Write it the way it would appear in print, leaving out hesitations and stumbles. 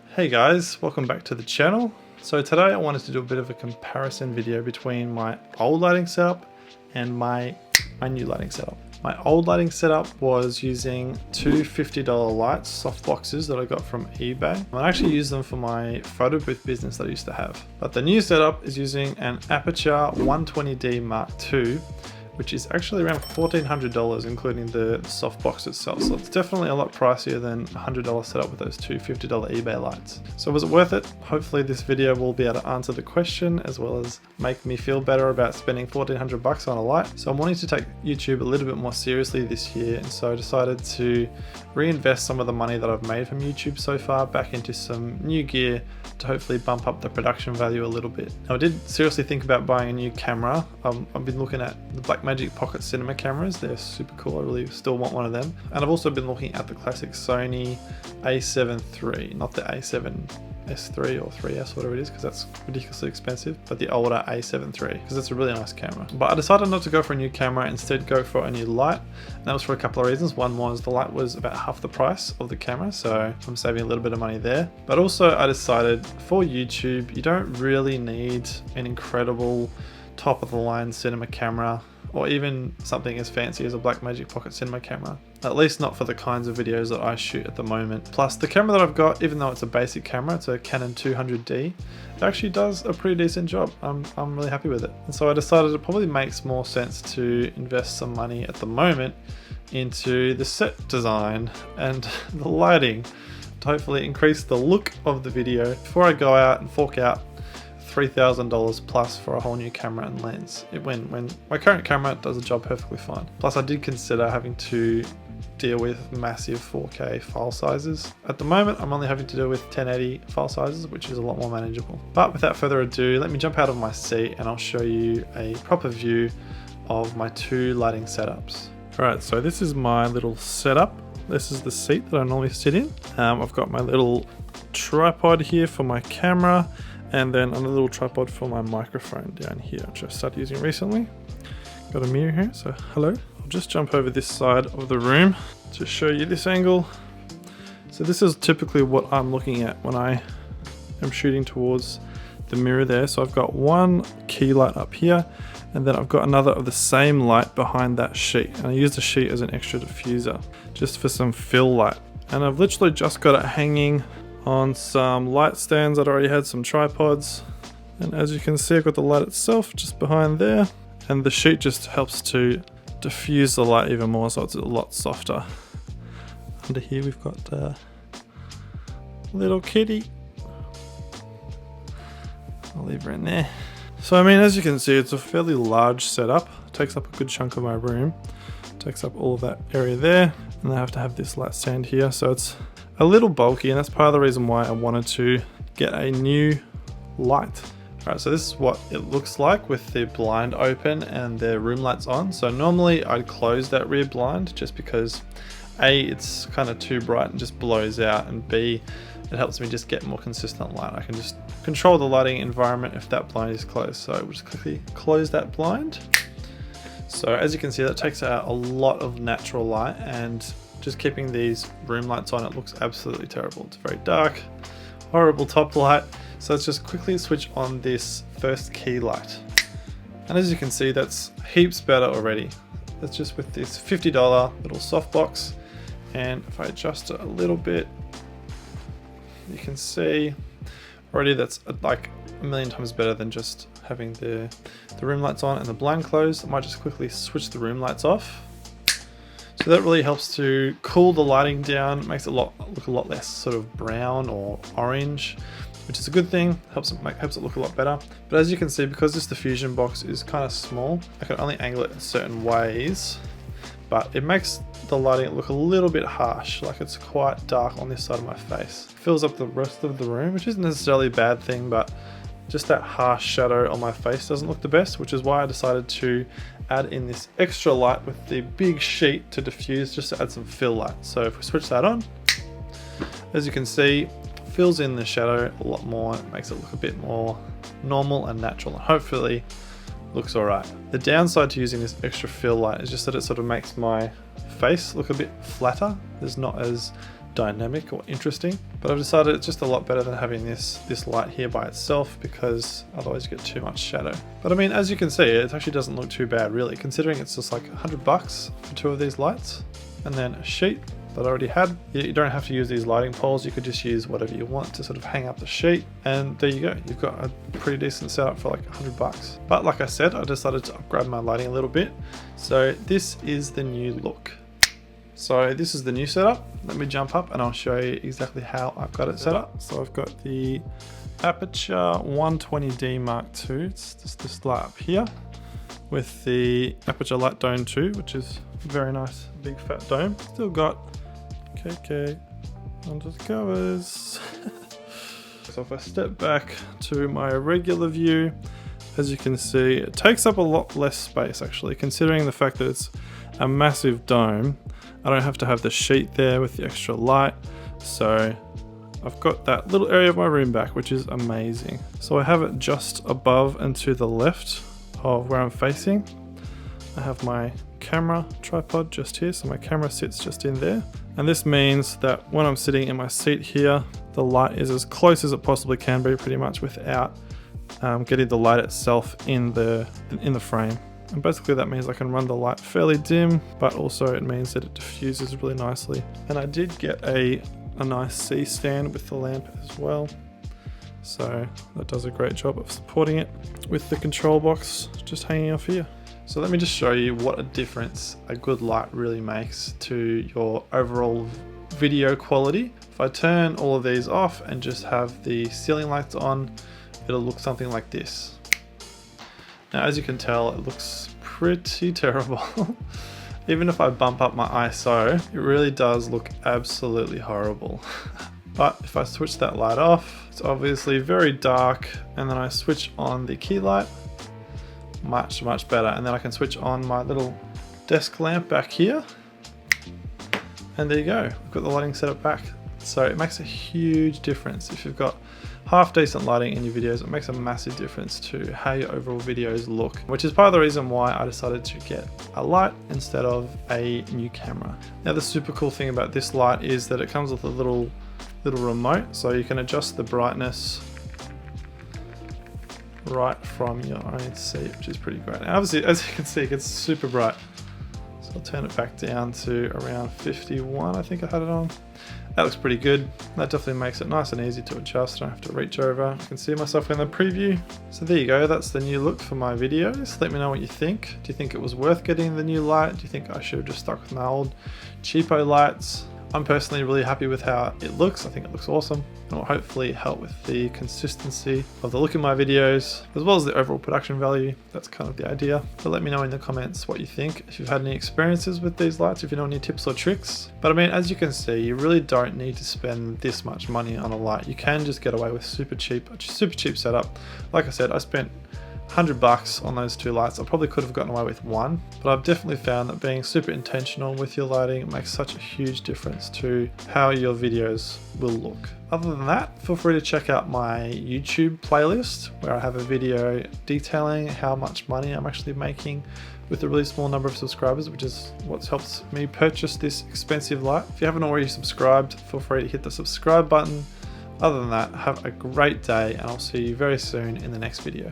Hey guys, welcome back to the channel. So today I wanted to do a bit of a comparison video between my old lighting setup and my new lighting setup. My old lighting setup was using two $50 lights, soft boxes that I got from eBay. I actually used them for my photo booth business that I used to have. But the new setup is using an Aputure 120d Mark II, which is actually around $1,400 including the soft box itself. So it's definitely a lot pricier than a $100 setup with those two $50 eBay lights. So was it worth it? Hopefully this video will be able to answer the question as well as make me feel better about spending 1,400 bucks on a light. So I'm wanting to take YouTube a little bit more seriously this year, and so I decided to reinvest some of the money that I've made from YouTube so far back into some new gear to hopefully bump up the production value a little bit. Now I did seriously think about buying a new camera. I've been looking at the Blackmagic Pocket Cinema cameras. They're super cool. I really still want one of them. And I've also been looking at the classic Sony A7 III, not the A7S3 or 3S, whatever it is, because that's ridiculously expensive, but the older A7 III, because it's a really nice camera. But I decided not to go for a new camera, instead go for a new light. And that was for a couple of reasons. One was the light was about half the price of the camera, so I'm saving a little bit of money there. But also I decided for YouTube, you don't really need an incredible top of the line cinema camera, or even something as fancy as a Blackmagic Pocket Cinema camera. At least not for the kinds of videos that I shoot at the moment. Plus the camera that I've got, even though it's a basic camera, it's a Canon 200D, it actually does a pretty decent job. I'm really happy with it. And so I decided it probably makes more sense to invest some money at the moment into the set design and the lighting to hopefully increase the look of the video before I go out and fork out $3,000 plus for a whole new camera and lens. When my current camera does the job perfectly fine. Plus I did consider having to deal with massive 4K file sizes. At the moment I'm only having to deal with 1080 file sizes, which is a lot more manageable. But without further ado, let me jump out of my seat and I'll show you a proper view of my two lighting setups. Alright, so this is my little setup. This is the seat that I normally sit in. I've got my little tripod here for my camera, and then another little tripod for my microphone down here, which I started using recently. Got a mirror here, so hello. I'll just jump over this side of the room to show you this angle. So this is typically what I'm looking at when I am shooting towards the mirror there. So I've got one key light up here, and then I've got another of the same light behind that sheet. And I use the sheet as an extra diffuser, just for some fill light. And I've literally just got it hanging on some light stands that already had some tripods, and as you can see I've got the light itself just behind there, and the sheet just helps to diffuse the light even more, so it's a lot softer. Under here we've got a little kitty. I'll leave her in there. So I mean, as you can see, it's a fairly large setup. It takes up a good chunk of my room, it takes up all of that area there, and I have to have this light stand here, so it's a little bulky, and that's part of the reason why I wanted to get a new light. Alright, so this is what it looks like with the blind open and the room lights on. So normally I'd close that rear blind just because A, it's kind of too bright and just blows out, and B, it helps me just get more consistent light. I can just control the lighting environment if that blind is closed. So we'll just quickly close that blind. So as you can see, that takes out a lot of natural light, and just keeping these room lights on, it looks absolutely terrible. It's very dark, horrible top light. So let's just quickly switch on this first key light. And as you can see, that's heaps better already. That's just with this $50 little softbox. And if I adjust it a little bit, you can see already that's like a million times better than just having the room lights on and the blind closed. I might just quickly switch the room lights off. So that really helps to cool the lighting down, makes it look a lot less sort of brown or orange, which is a good thing, helps it look a lot better. But as you can see, because this diffusion box is kind of small, I can only angle it in certain ways, but it makes the lighting look a little bit harsh, like it's quite dark on this side of my face. It fills up the rest of the room, which isn't necessarily a bad thing, but just that harsh shadow on my face doesn't look the best, which is why I decided to add in this extra light with the big sheet to diffuse, just to add some fill light. So if we switch that on, as you can see, fills in the shadow a lot more. It makes it look a bit more normal and natural, and hopefully looks alright. The downside to using this extra fill light is just that it sort of makes my face look a bit flatter. There's not as dynamic or interesting, but I've decided it's just a lot better than having this light here by itself, because otherwise you get too much shadow. But I mean, as you can see, it actually doesn't look too bad really, considering it's just like $100 for 2 of these lights, and then a sheet that I already had. You don't have to use these lighting poles, you could just use whatever you want to sort of hang up the sheet, and there you go, you've got a pretty decent setup for like $100. But like I said, I decided to upgrade my lighting a little bit, so this is the new look. So this is the new setup. Let me jump up and I'll show you exactly how I've got it set up. So I've got the Aputure 120d Mark II. It's just this light up here with the Aputure Light Dome II, which is a very nice big fat dome. Still got KK under the covers. So if I step back to my regular view, as you can see, it takes up a lot less space actually, considering the fact that it's a massive dome. I don't have to have the sheet there with the extra light, so I've got that little area of my room back, which is amazing. So I have it just above and to the left of where I'm facing. I have my camera tripod just here, so my camera sits just in there. And this means that when I'm sitting in my seat here, the light is as close as it possibly can be, pretty much without getting the light itself in the frame. And basically that means I can run the light fairly dim, but also it means that it diffuses really nicely. And I did get a nice C stand with the lamp as well, so that does a great job of supporting it with the control box just hanging off here. So let me just show you what a difference a good light really makes to your overall video quality. If I turn all of these off and just have the ceiling lights on, it'll look something like this. Now, as you can tell, it looks pretty terrible. Even if I bump up my ISO, it really does look absolutely horrible. But if I switch that light off, it's obviously very dark, and then I switch on the key light, much better. And then I can switch on my little desk lamp back here, and there you go, I've got the lighting set up back. So it makes a huge difference. If you've got half decent lighting in your videos, it makes a massive difference to how your overall videos look, which is part of the reason why I decided to get a light instead of a new camera. Now the super cool thing about this light is that it comes with a little remote, so you can adjust the brightness right from your own seat, which is pretty great. Now obviously, as you can see, it gets super bright. So I'll turn it back down to around 51, I think I had it on. That looks pretty good. That definitely makes it nice and easy to adjust. I don't have to reach over. I can see myself in the preview. So there you go, that's the new look for my videos. Let me know what you think. Do you think it was worth getting the new light? Do you think I should have just stuck with my old cheapo lights? I'm personally really happy with how it looks. I think it looks awesome, and will hopefully help with the consistency of the look in my videos, as well as the overall production value. That's kind of the idea. But let me know in the comments what you think, if you've had any experiences with these lights, if you know any tips or tricks. But I mean, as you can see, you really don't need to spend this much money on a light. You can just get away with super cheap setup. Like I said, I spent $100 on those 2 lights. I probably could have gotten away with 1, but I've definitely found that being super intentional with your lighting makes such a huge difference to how your videos will look. Other than that, feel free to check out my YouTube playlist, where I have a video detailing how much money I'm actually making with a really small number of subscribers, which is what helps me purchase this expensive light. If you haven't already subscribed, feel free to hit the subscribe button. Other than that, have a great day, and I'll see you very soon in the next video.